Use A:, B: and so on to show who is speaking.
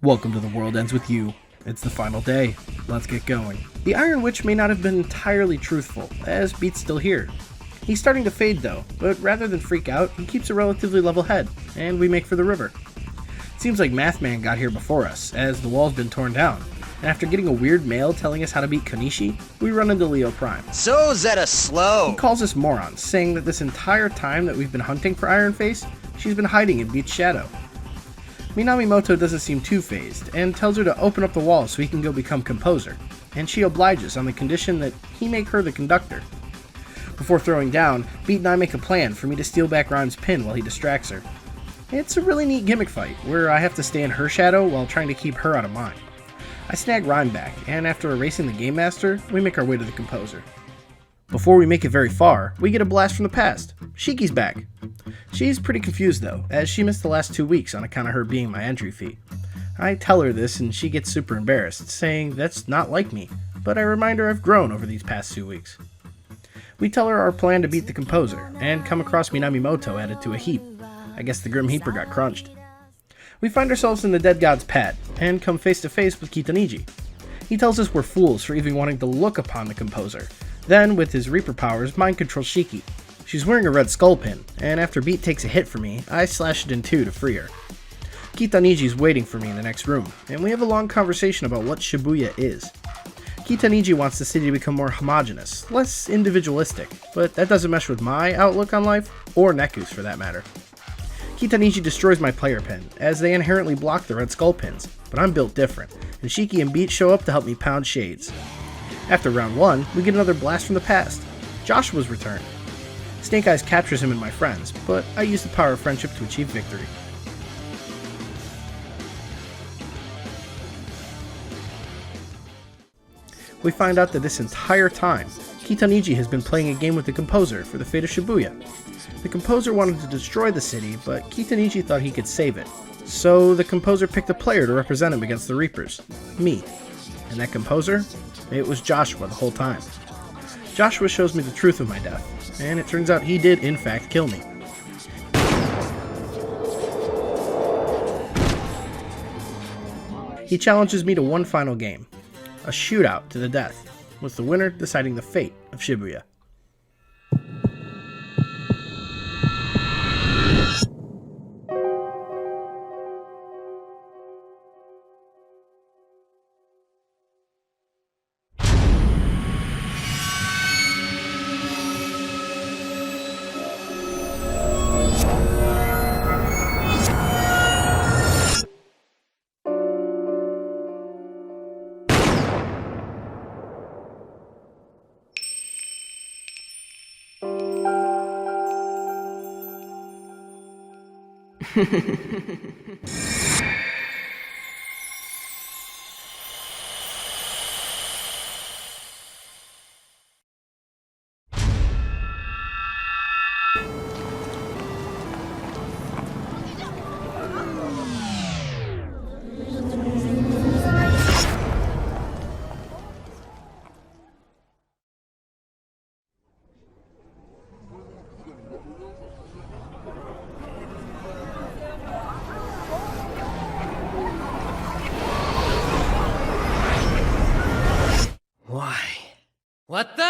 A: Welcome to The World Ends With You. It's the final day. Let's get going. The Iron Witch may not have been entirely truthful, as Beat's still here. He's starting to fade though, but rather than freak out, he keeps a relatively level head, and we make for the river. It seems like Mathman got here before us, as the wall's been torn down, and after getting a weird mail telling us how to beat Konishi, we run into Leo Prime.
B: So Zeta slow!
A: He calls us morons, saying that this entire time that we've been hunting for Iron Face, she's been hiding in Beat's shadow. Minamimoto doesn't seem too fazed, and tells her to open up the wall so he can go become composer, and she obliges on the condition that he make her the conductor. Before throwing down, Beat and I make a plan for me to steal back Rhyme's pin while he distracts her. It's a really neat gimmick fight, where I have to stay in her shadow while trying to keep her out of mine. I snag Rhyme back, and after erasing the Game Master, we make our way to the composer. Before we make it very far, we get a blast from the past. Shiki's back. She's pretty confused though, as she missed the last 2 weeks on account of her being my entry fee. I tell her this and she gets super embarrassed, saying that's not like me, but I remind her I've grown over these past 2 weeks. We tell her our plan to beat the composer, and come across Minamimoto added to a heap. I guess the Grim Heaper got crunched. We find ourselves in the Dead God's pad, and come face to face with Kitaniji. He tells us we're fools for even wanting to look upon the composer. Then, with his Reaper powers, mind controls Shiki. She's wearing a red skull pin, and after Beat takes a hit for me, I slash it in two to free her. Kitaniji's waiting for me in the next room, and we have a long conversation about what Shibuya is. Kitaniji wants the city to become more homogenous, less individualistic, but that doesn't mesh with my outlook on life, or Neku's for that matter. Kitaniji destroys my player pin, as they inherently block the red skull pins, but I'm built different, and Shiki and Beat show up to help me pound shades. After round 1, we get another blast from the past. Joshua's returned. Snake Eyes captures him and my friends, but I use the power of friendship to achieve victory. We find out that this entire time, Kitaniji has been playing a game with the composer for the fate of Shibuya. The composer wanted to destroy the city, but Kitaniji thought he could save it. So the composer picked a player to represent him against the Reapers, me. And that composer? It was Joshua the whole time. Joshua shows me the truth of my death, and it turns out he did in fact kill me. He challenges me to one final game, a shootout to the death, with the winner deciding the fate of Shibuya.
B: What the?